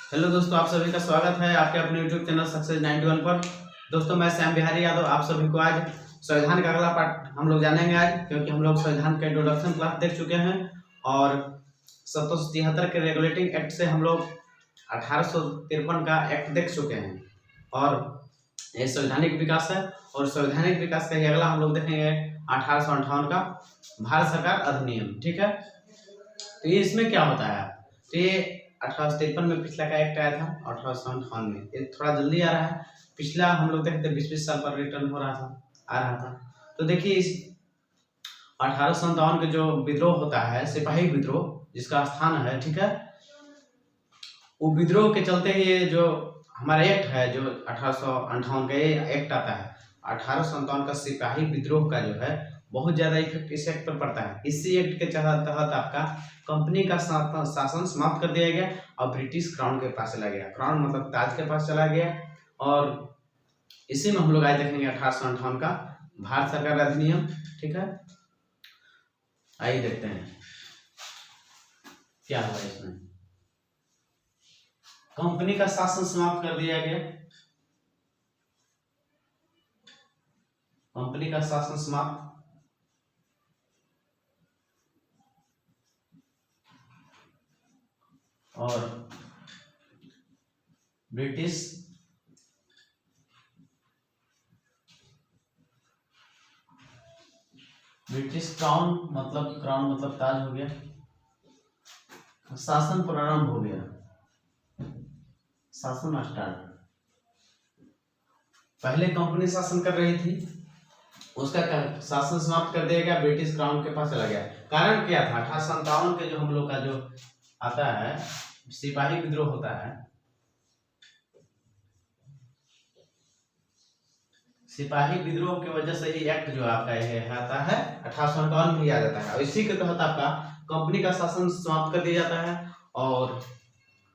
Hello दोस्तों, आप सभी का स्वागत है आपके अपने यूट्यूब चैनल सक्सेस 91 पर। दोस्तों, मैं श्याम बिहारी यादव आप सभी को आज संविधान का अगला पार्ट हम लोग जानेंगे आज, क्योंकि हम लोग संविधान के इंट्रोडक्शन क्लास देख चुके हैं और 1773 के रेगुलेटिंग एक्ट से हम लोग 1853 का एक्ट देख चुके हैं और ये संवैधानिक विकास है। और संवैधानिक विकास का ही अगला हम लोग देखेंगे 1858 का भारत सरकार अधिनियम। ठीक है, तो ये इसमें क्या होता है, तो ये 1853 में पिछला का एक्ट आया था, 1858 में ये थोड़ा जल्दी आ रहा है। पिछला हम लोग देखते 20-20 साल पर रिटर्न हो रहा था, आ रहा था। तो देखिए इस 1857 के जो विद्रोह होता है, सिपाही विद्रोह जिसका स्थान है, ठीक है, वो विद्रोह के चलते ये जो हमारा एक्ट है जो 1858 का ये एक्ट आता है, 1857 का सिपाही विद्रोह का जो है बहुत ज्यादा इफेक्ट इस एक्ट पर पड़ता है। इसी एक्ट के तहत आपका कंपनी का शासन समाप्त कर दिया गया और ब्रिटिश क्राउन के पास चला गया। क्राउन मतलब ताज के पास चला गया और इसी में हम लोग आज देखेंगे 1858 का भारत सरकार अधिनियम। ठीक है, आइए देखते हैं क्या हुआ इसमें। कंपनी का शासन समाप्त कर दिया गया, कंपनी का शासन समाप्त और ब्रिटिश क्राउन मतलब ताज हो गया, शासन प्रारंभ हो गया, शासन स्टार्ट। पहले कंपनी शासन कर रही थी, उसका शासन समाप्त कर दिया गया, ब्रिटिश क्राउन के पास चला गया। कारण क्या था, 1857 के जो हम लोग का जो आता है सिपाही विद्रोह होता है, सिपाही विद्रोह की वजह से ये एक्ट जो आपका ये आता है 1857 में ही आ जाता है और इसी के तहत आपका कंपनी का शासन समाप्त कर दिया जाता है और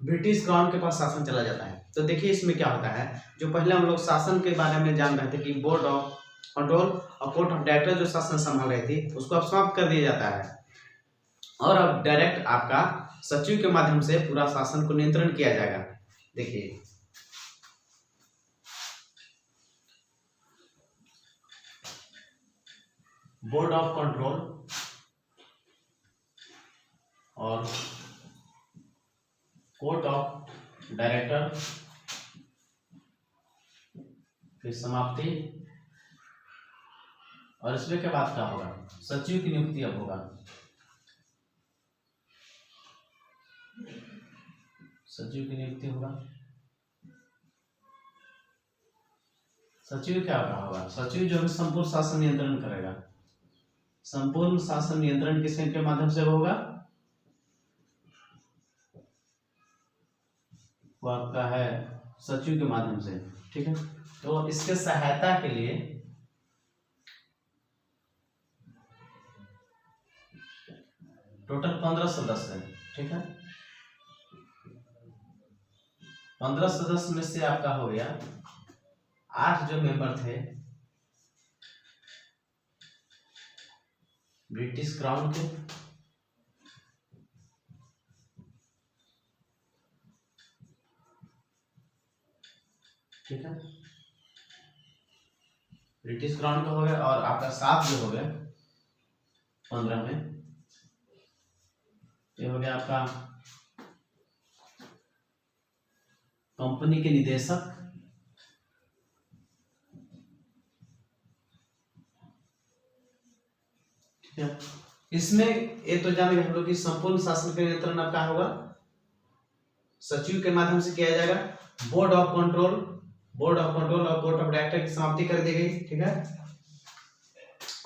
ब्रिटिश क्राउन के पास शासन चला जाता है। तो देखिए इसमें क्या होता है, जो पहले हम लोग शासन के बारे में जान रहे थे कि बोर्ड ऑफ कंट्रोल और कोर्ट ऑफ डायरेक्टर जो शासन संभाल रही थी उसको अब समाप्त कर दिया जाता है और अब डायरेक्ट आपका सचिव के माध्यम से पूरा शासन को नियंत्रण किया जाएगा। देखिए बोर्ड ऑफ कंट्रोल और कोर्ट ऑफ डायरेक्टर की समाप्ति और इसमें के बाद क्या होगा, सचिव की नियुक्ति अब होगा। सचिव की नियुक्ति होगा। सचिव क्या होगा, सचिव जो है संपूर्ण शासन नियंत्रण करेगा। संपूर्ण शासन नियंत्रण किसके माध्यम से होगा, वो आपका है सचिव के माध्यम से। ठीक है, तो इसके सहायता के लिए टोटल 15 सदस्य है। ठीक है, 15 सदस्य में से आपका हो गया 8 जो मेंबर थे ब्रिटिश क्राउन के, ठीक है, ब्रिटिश क्राउन का हो गया और आपका 7 जो हो गए 15 में, ये हो गया आपका कंपनी के निदेशक, ठीक है। इसमें ये तो जान गए हम लोग कि संपूर्ण शासन के नियंत्रण आपका होगा सचिव के माध्यम से किया जाएगा। बोर्ड ऑफ कंट्रोल और कोर्ट ऑफ डायरेक्टर की समाप्ति कर दी गई। ठीक है,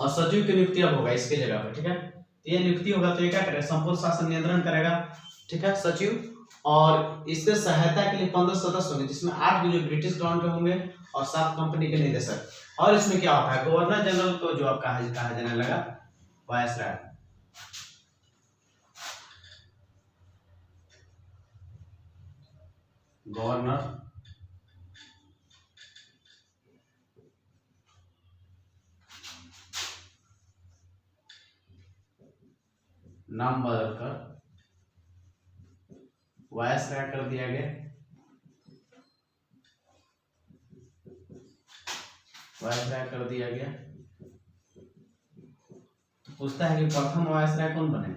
और सचिव की नियुक्ति अब होगा इसके जगह पर। ठीक है, ये नियुक्ति होगा तो ये क्या करेगा, संपूर्ण शासन नियंत्रण करेगा। ठीक है, सचिव, और इससे सहायता के लिए 15 सदस्य होंगे, जिसमें 8 जो ब्रिटिश क्राउन के होंगे और 7 कंपनी के निदेशक। और इसमें क्या होता है, गवर्नर जनरल को जो आपका कहा जाने लगा वायसराय। गवर्नर नाम बदलकर वायसराय कर दिया गया। वायसराय कर दिया गया। तो पूछता है कि प्रथम वायसराय कौन बने।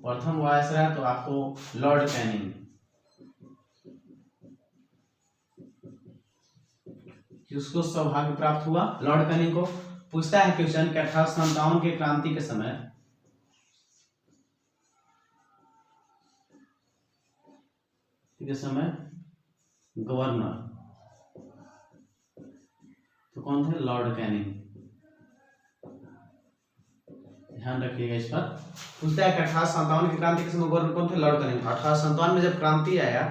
प्रथम वायसराय तो आपको लॉर्ड कैनिंग, किसको सौभाग्य प्राप्त हुआ, लॉर्ड कैनिंग को। पूछता है क्वेश्चन कि 1857 के क्रांति के समय गवर्नर तो कौन थे, लॉर्ड कैनिंग। ध्यान रखिएगा इस पर। पूछता है कि 1857 की क्रांति के समय गवर्नर कौन थे, लॉर्ड कैनिंग। 1857 में जब क्रांति आया,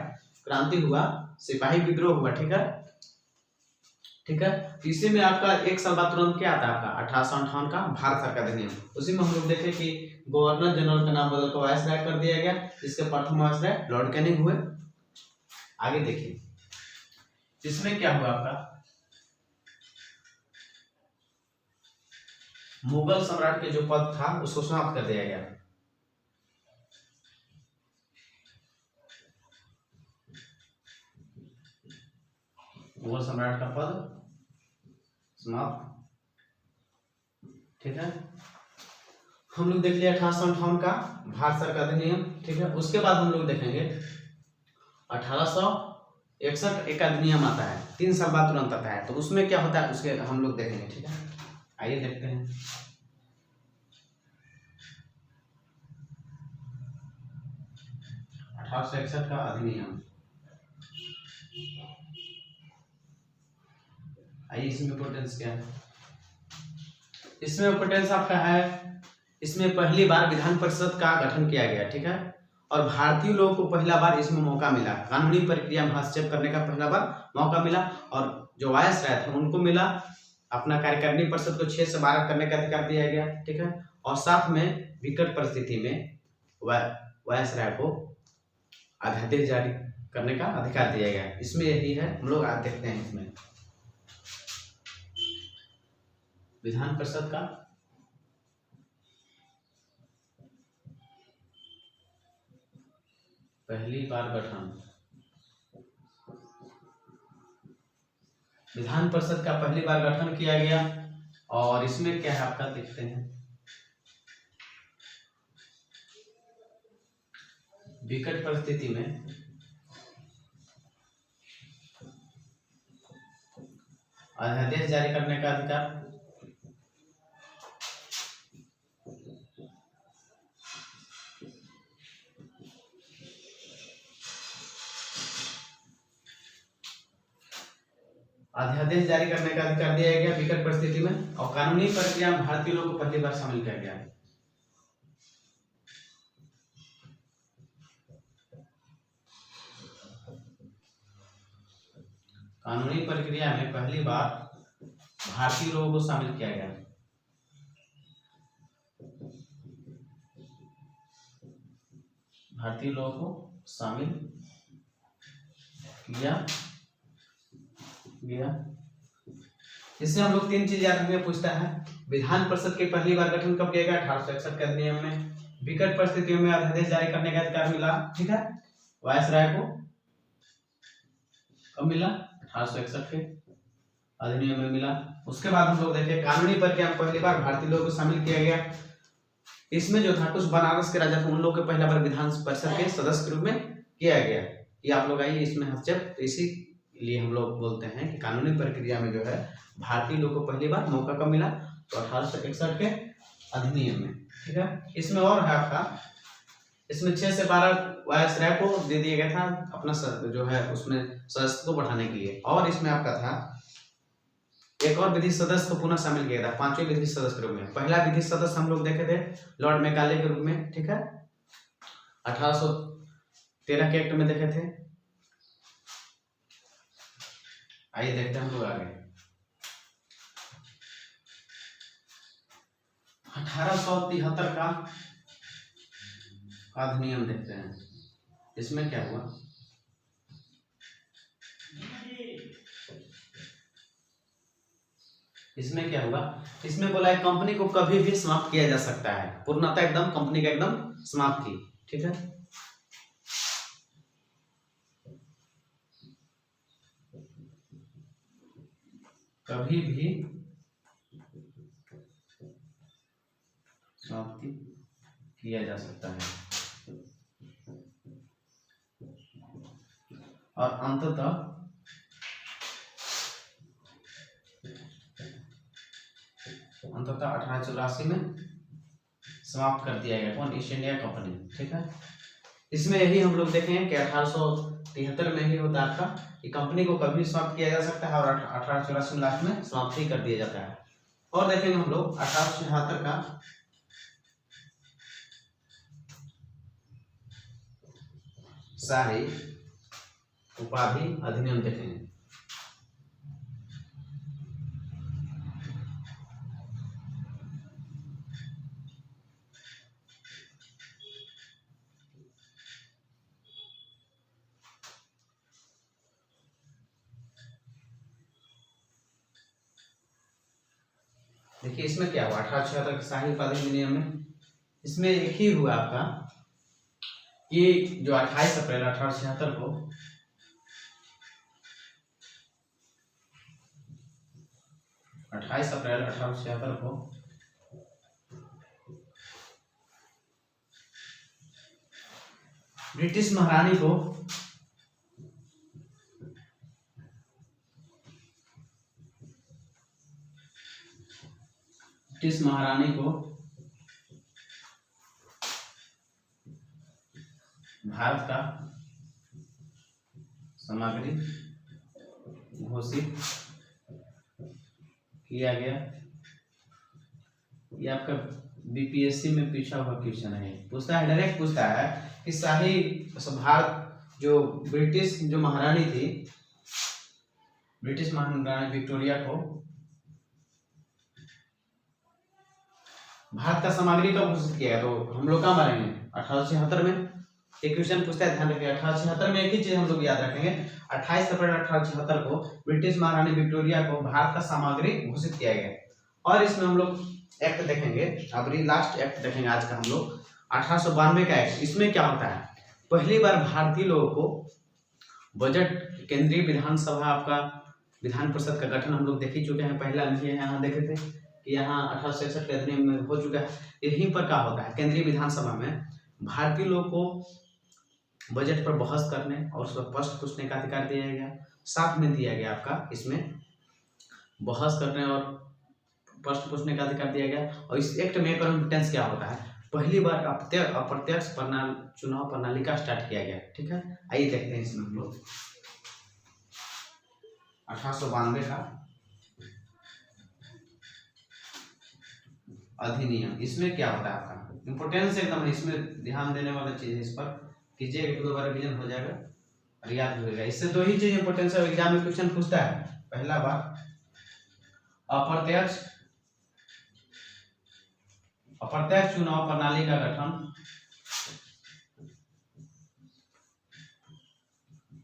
क्रांति हुआ, सिपाही विद्रोह हुआ, ठीक है, ठीक है। इसी में आपका एक साल बाद तुरंत क्या आता है आपका 1858 का भारत सरकार अधिनियम। उसी में हम लोग देखे कि गवर्नर जनरल का नाम बदल कर वायसराय कर दिया गया, जिसके प्रथम वायसराय लॉर्ड कैनिंग हुए। आगे देखिए इसमें क्या हुआ आपका, मुगल सम्राट के जो पद था उसको समाप्त कर दिया गया। मुगल सम्राट का पद समाप्त, ठीक है। हम लोग देख लिया 1858 का भारत सरकार अधिनियम, ठीक है। उसके बाद हम लोग देखेंगे 1861 एक अधिनियम आता है, 3 साल बाद तुरंत आता है। तो उसमें क्या होता है उसके हम लोग देखेंगे, ठीक है। आइए देखते हैं। 1861 का अधिनियम, आइए इसमें इंपोर्टेंस क्या है। इसमें इंपोर्टेंस आपका है, इसमें पहली बार विधान परिषद का गठन किया गया, ठीक है। और भारतीय लोगों को पहला बार इसमें मौका मिला, कानूनी प्रक्रिया में हस्तक्षेप करने का पहला बार मौका मिला। और जो वायसराय थे उनको मिला अपना कार्यकारिणी परिषद को 6 से 12 करने का अधिकार दिया गया, ठीक है। और साथ में विकट परिस्थिति में वायसराय को अध्यादेश जारी करने का अधिकार दिया गया। इसमें यही है, हम लोग आज देखते हैं इसमें विधान परिषद का पहली बार गठन। विधान परिषद का पहली बार गठन किया गया। और इसमें क्या है आपका देखते हैं, विकट परिस्थिति में अध्यादेश जारी करने का अधिकार, अध्यादेश जारी करने का अधिकार दिया गया विकट परिस्थिति में। और कानूनी प्रक्रिया में भारतीय लोगों को पहली बार शामिल किया गया। कानूनी प्रक्रिया में पहली बार भारतीय लोगों को शामिल किया गया। भारतीय लोगों को शामिल किया गया। इससे हम लोग 3 चीज याद रखेंगे। पूछता है विधान परिषद के पहली बार गठन कब किया गया, 1861 के अधिनियम में। विकट परिस्थितियों में अध्यादेश जारी करने का अधिकार मिला, ठीक है, वायसराय को कब मिला, 1861 के अधिनियम में मिला। उसके बाद हम लोग देखें कानूनी प्रक्रिया में पहली बार भारतीय लोगों को शामिल किया गया। इसमें जो था कुछ बनारस के राजा थे उन लोग के पहला बार विधान परिषद के सदस्य के रूप में किया गया। ये आप लोग आइए इसमें हस्तक्षेप, इसीलिए हम लोग बोलते हैं कि कानूनी प्रक्रिया में जो है भारतीय लोग को पहली बार मौका कब मिला, तो 1861 के अधिनियम में, ठीक है। इसमें और है आपका, इसमें 6 से 12 वायसराय को दे दिया गया था अपना जो है उसमें सदस्य को बढ़ाने के लिए। और इसमें आपका था एक और विधि सदस्य को पुनः शामिल किया था 5वें विधि सदस्य के रूप में। पहला विधि सदस्य हम लोग देखे थे लॉर्ड मैकाले के रूप में, ठीक है, 1813 के एक्ट में देखे थे। आइए देखते हैं हम लोग आगे 1873 का अधिनियम देखते हैं। इसमें क्या हुआ, इसमें क्या हुआ, इसमें बोला है कंपनी को कभी भी समाप्त किया जा सकता है, पूर्णतः एकदम कंपनी का एकदम समाप्ति, ठीक है। कभी भी समाप्ति किया जा सकता है और अंततः अंततः 1884 में समाप्त कर दिया गया। कौन? East India company. ठीक है, इसमें यही हम लोग देखेंगे कि 1873 में ही होता है आपका कि कंपनी को कभी समाप्त किया जा सकता है और 1884 में लास्ट में समाप्ति कर दिया जाता है। और देखेंगे हम लोग 1876 का शाही उपाधि अधिनियम देखेंगे। देखिए इसमें क्या हुआ 1876 के शाही उपाधि अधिनियम में, इसमें एक ही हुआ आपका कि जो 28 अप्रैल 1876 को ब्रिटिश महारानी को भारत का सामग्री घोषित किया गया। ये आपका बीपीएससी में पूछा हुआ क्वेश्चन है, पूछता है, डायरेक्ट पूछता है कि शाही भारत जो ब्रिटिश जो महारानी थी, ब्रिटिश महारानी विक्टोरिया को भारत का सामग्री कब घोषित किया? तो हम लोग कहाँ मारेंगे 1876 में। एक क्वेश्चन पूछता है, ध्यान रखिए 1876 में एक ही चीज हम लोग याद रखेंगे, 28 अप्रैल 1876 को ब्रिटिश महारानी विक्टोरिया को भारत का सामग्री घोषित किया गया। और इसमें हम लोग एक्ट देखेंगे, अब लास्ट एक्ट देखेंगे आज का हम लोग 1892 का एक्ट। इसमें क्या होता है, पहली बार भारतीय लोगों को बजट, केंद्रीय विधानसभा आपका विधान परिषद का गठन हम लोग देख ही चुके हैं, पहला भी यहाँ देखे थे कि यहाँ 1866 के अधिनियम में हो चुका है। यहीं पर क्या होता है, केंद्रीय विधानसभा में भारतीय लोगों को बजट पर बहस करने और उस पर प्रश्न पूछने का अधिकार दिया गया। साथ में दिया गया आपका इसमें बहस करने और प्रश्न पूछने का अधिकार दिया गया। और इस एक्ट में कंटेंट्स क्या होता है, पहली बार अप्रत्यक्ष चुनाव प्रणाली का स्टार्ट किया गया। ठीक है, आइए देखते हैं इसमें हम लोग 1892 का अधिनियम। इसमें क्या होता है आपका इंपोर्टेंस एकदम, इसमें ध्यान देने वाला चीज है, इस पर कीजिए, एक दो बार रिवीजन हो जाएगा और याद होगा। इससे दो ही चीज इंपोर्टेंस है, एग्जाम में क्वेश्चन पूछता है। पहला बार अप्रत्यक्ष चुनाव प्रणाली का गठन,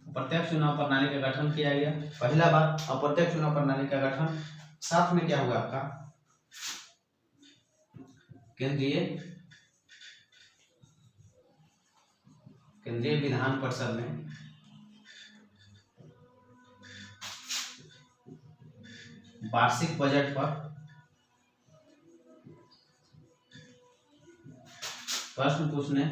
अप्रत्यक्ष चुनाव प्रणाली का गठन किया गया। पहला बार अप्रत्यक्ष चुनाव प्रणाली का गठन, साथ में क्या हुआ आपका केंद्रीय विधान परिषद में वार्षिक बजट पर प्रश्न पूछने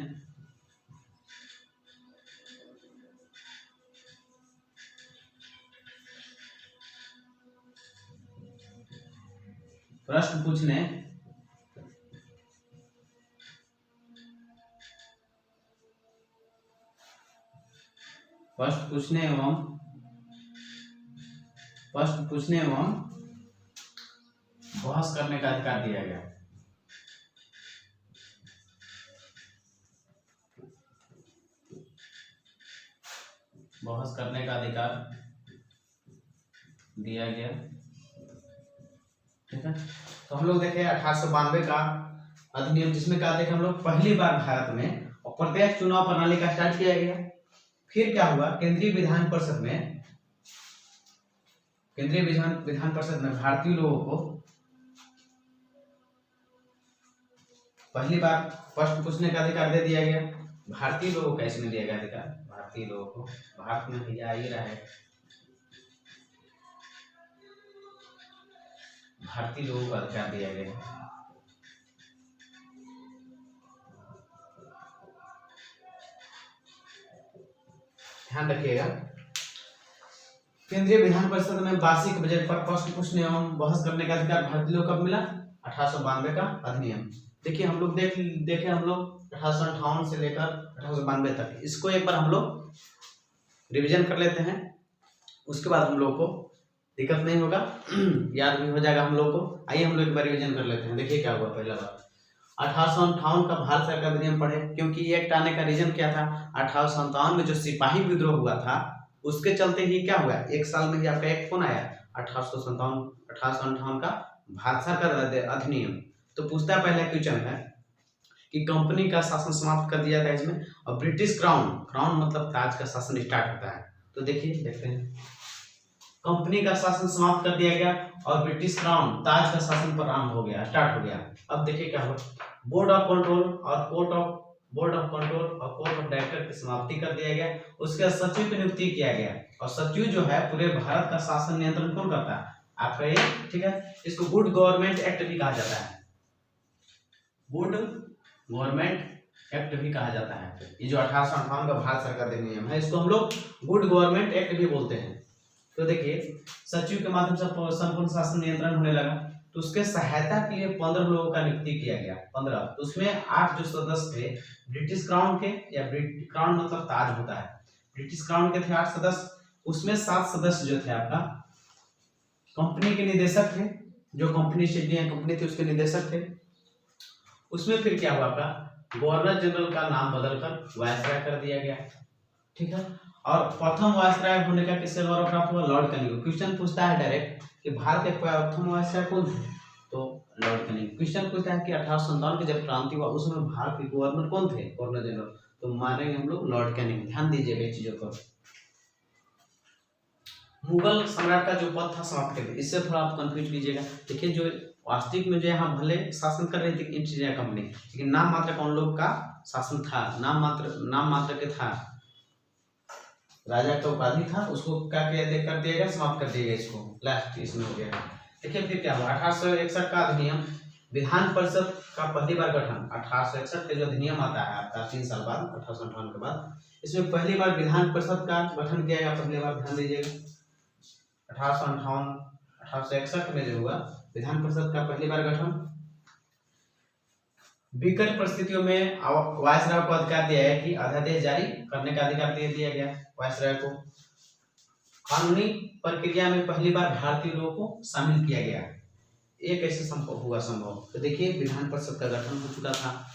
एवं बहस करने का अधिकार दिया गया। बहस करने का अधिकार दिया गया। ठीक है, तो हम लोग देखें 1892 का अधिनियम, जिसमें क्या देखें हम लोग, पहली बार भारत में अप्रत्यक्ष चुनाव प्रणाली का स्टार्ट किया गया। फिर क्या हुआ, केंद्रीय विधान परिषद में भारतीय लोगों को पहली बार प्रश्न पूछने का अधिकार दे दिया गया। भारतीय लोगों का इसमें दिया गया अधिकार, भारतीय लोगों को, भारत में भैया आ ही रहा है, भारतीय लोगों को अधिकार दिया गया है। ध्यान रखिएगा, केंद्रीय विधान परिषद में वार्षिक बजट पर प्रश्न पूछने एवं बहस करने का अधिकार भारतीय लोगों को कब मिला? 1892 का अधिनियम। देखिए हम लोग देखे हम लोग 1858 से लेकर 1892 तक, इसको एक बार हम लोग रिवीजन कर लेते हैं, उसके बाद हम लोग को दिक्कत नहीं होगा, याद भी हो जाएगा हम लोग को। आइए हम लोग एक बार रिवीजन कर लेते हैं। देखिए क्या हुआ। पहला बात 1858 का भारत सरकार का अधिनियम पढ़े, क्योंकि ये एक्ट आने का रीजन क्या था? 1857 में जो सिपाही विद्रोह हुआ था उसके चलते ही क्या हुआ, एक साल में ही आपका एक्ट कौन आया? 1858 का भारत सरकार अधिनियम। तो पूछता है पहला क्वेश्चन है कि कंपनी का शासन समाप्त कर दिया था इसमें, और ब्रिटिश क्राउन मतलब ताज का शासन स्टार्ट होता है। तो देखिए देखते हैं, कंपनी का शासन समाप्त कर दिया गया और ब्रिटिश क्राउन ताज का शासन प्रारंभ हो गया, स्टार्ट हो गया। अब देखिए क्या हुआ, बोर्ड ऑफ कंट्रोल और कोर्ट ऑफ डायरेक्टर की समाप्ति कर दिया गया। उसके बाद सचिव की नियुक्ति किया गया, और सचिव जो है पूरे भारत का शासन नियंत्रण कौन करता है? आपका ये, ठीक है। इसको गुड गवर्नमेंट एक्ट भी कहा जाता है, गुड गवर्नमेंट एक्ट भी कहा जाता है। ये जो 1858 का भारत सरकार अधिनियम है, इसको हम लोग गुड गवर्नमेंट एक्ट भी बोलते हैं। तो देखिए सचिव के माध्यम से संपूर्ण शासन नियंत्रण होने लगा, तो उसके सहायता के लिए 15 लोगों का नियुक्ति किया गया, 15। तो उसमें 8 जो सदस्य थे ब्रिटिश क्राउन के, या क्राउन मतलब ताज होता है, ब्रिटिश क्राउन के थे 8 सदस्य। उसमें 7 सदस्य जो थे आपका कंपनी के निदेशक थे, जो कंपनी थी उसके निदेशक थे। उसमें फिर क्या हुआ, आपका गवर्नर जनरल का नाम बदलकर वायसराय कर दिया गया, ठीक है। और प्रथम वायसराय होने का किससे गौरव प्राप्त हुआ? Lord Canning. क्वेश्चन पूछता है डायरेक्ट कि भारत के प्रथम वायसराय कौन थे? तो लॉर्ड कैनिंग। क्वेश्चन पूछता है कि 1857 की जब क्रांति हुआ उसमें भारत के गवर्नर कौन थे? Governor general. तो मारेंगे हम लोग लॉर्ड कैनिंग। ध्यान दीजिएगा इन चीजों को। मुगल सम्राट का जो पद था समाप्त कर दिया, इससे थोड़ा आप कंफ्यूज कीजिएगा। देखिए जो वास्तविक में जो यहाँ भले शासन कर रही थी ईस्ट इंडिया कंपनी, लेकिन नाम मात्र का उन लोग का शासन था, नाम मात्र के था, राजा का उपाधि था, उसको क्या कर दिया गया? समाप्त कर दिया गया, इसको लास्ट इसमें हो गया। देखिए फिर क्या हुआ, 1861 का अधिनियम, विधान परिषद का पहली बार गठन। 1861 के जो अधिनियम आता है आपका 3 साल बाद, 1858 के बाद, इसमें पहली बार विधान परिषद का गठन किया गया। पहली बार ध्यान दीजिएगा, 1861 में जो हुआ विधान परिषद का पहली बार गठन। विकट परिस्थितियों में वायसराय को अधिकार दिया गया कि अध्यादेश जारी करने का अधिकार दे दिया गया वायसराय को। कानूनी प्रक्रिया में पहली बार भारतीय लोगों को शामिल किया गया, एक ऐसे संभव। तो देखिए विधान परिषद का गठन हो चुका था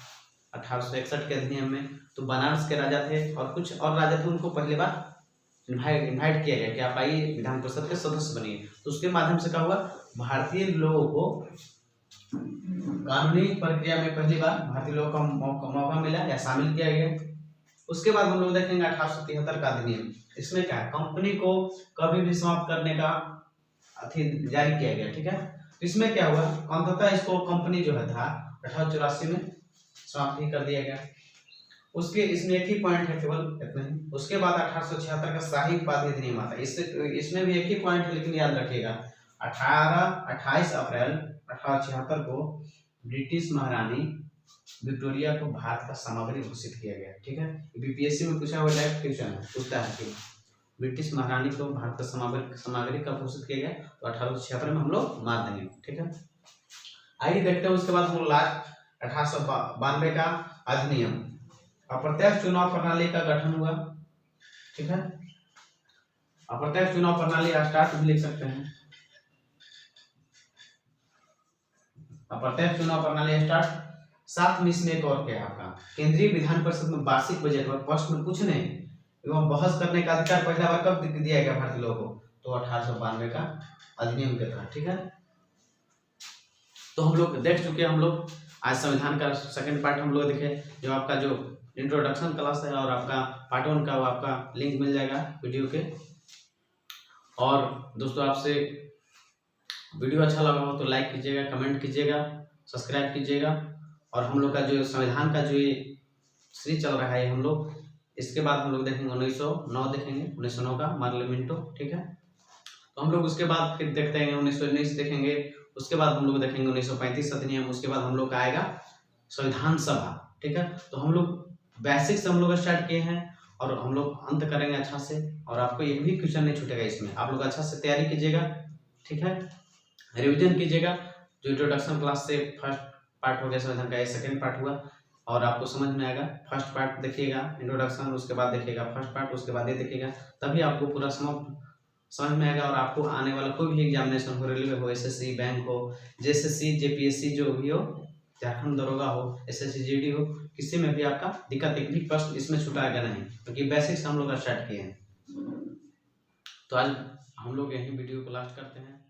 1861 के अधिनियम में। तो बनारस के राजा थे और कुछ और राजा थे, उनको पहली बार इनवाइट किया गया कि आप आइए विधान परिषद के सदस्य बनिए। तो उसके माध्यम से क्या हुआ, भारतीय लोगों को कानूनी प्रक्रिया में पहली बार भारतीय लोगों को मौका मिला या शामिल किया गया। उसके बाद हम लोग देखेंगे 1873 का अधिनियम। इसमें क्या है, कंपनी को कभी भी समाप्त करने का जारी किया गया, ठीक है। इसमें क्या हुआ, अंततः इसको कंपनी जो है था 1884 में समाप्त ही कर दिया गया। उसके इसमें एक ही पॉइंट है, केवल इतना ही। उसके बाद 1876 का शाही उपाधि अधिनियम आता है, इसमें भी एक ही पॉइंट है, लेकिन याद रखिएगा 28 अप्रैल 1876 को ब्रिटिश महारानी विक्टोरिया को भारत का सामग्री घोषित किया गया, ठीक है। बीपीएससी में पूछा हुआ डायरेक्ट क्वेश्चन है, पूछता है कि ब्रिटिश महारानी को भारत का सामग्री कब घोषित किया गया? तो 1876 में हम लोग मार देंगे, ठीक है। आइए देखते हैं उसके बाद हम लोग लास्ट 1892 का अधिनियम, अप्रत्यक्ष चुनाव प्रणाली का गठन हुआ, ठीक है। अप्रत्यक्ष चुनाव प्रणाली स्टार्ट भी लिख सकते हैं, अप्रत्यक्ष चुनाव प्रणाली स्टार्ट। साथ में इसमें एक और क्या है आपका, केंद्रीय विधान परिषद में वार्षिक बजट पर प्रश्न पूछने एवं बहस करने का अधिकार पहला बार कब दिया गया भारतीय लोगों को? तो 1892 का अधिनियम के तहत, ठीक है। तो हम लोग देख चुके हैं, हम लोग आज संविधान का सेकंड पार्ट हम लोग देखे, जो आपका जो इंट्रोडक्शन क्लास है और आपका पार्ट 1 का आपका लिंक मिल जाएगा वीडियो के। और दोस्तों आपसे वीडियो अच्छा लगा हो तो लाइक कीजिएगा, कमेंट कीजिएगा, सब्सक्राइब कीजिएगा। और हम लोग का जो संविधान का जो ये सीरीज चल रहा है हम लोग, इसके बाद हम लोग देखेंगे 1909 देखेंगे, 1909 का मार्लिमेंटो, ठीक है। तो हम लोग उसके बाद फिर देखते हैं 1919 देखेंगे, उसके बाद हम लोग देखेंगे 1935 अधिनियम, उसके बाद हम लोग का आएगा संविधान सभा। ठीक है, तो हम लोग बेसिक से हम लोग स्टार्ट किए हैं और हम लोग अंत करेंगे अच्छा से, और आपको एक भी क्वेश्चन नहीं छूटेगा इसमें। आप लोग अच्छा से तैयारी कीजिएगा, ठीक है, रिवीजन कीजिएगा। जो इंट्रोडक्शन क्लास से फर्स्ट पार्ट हो गया संविधान का, ये सेकेंड पार्ट हुआ और आपको समझ में आएगा। फर्स्ट पार्ट देखिएगा इंट्रोडक्शन, उसके बाद देखिएगा फर्स्ट पार्ट, उसके बाद ये देखिएगा, तभी आपको पूरा समझ में आएगा। और आपको आने वाला कोई भी एग्जामिनेशन हो, रेलवे हो, एसएससी, बैंक हो, जेएसएससी, जेपीएससी जो भी हो, झारखंड दरोगा हो, एसएससी जीडी हो, किसी में भी आपका दिक्कत एक भी प्रश्न इसमें छुटाएगा नहीं, क्योंकि बेसिक्स हम लोग स्टार्ट किए हैं। तो आज हम लोग यही वीडियो को लास्ट करते हैं।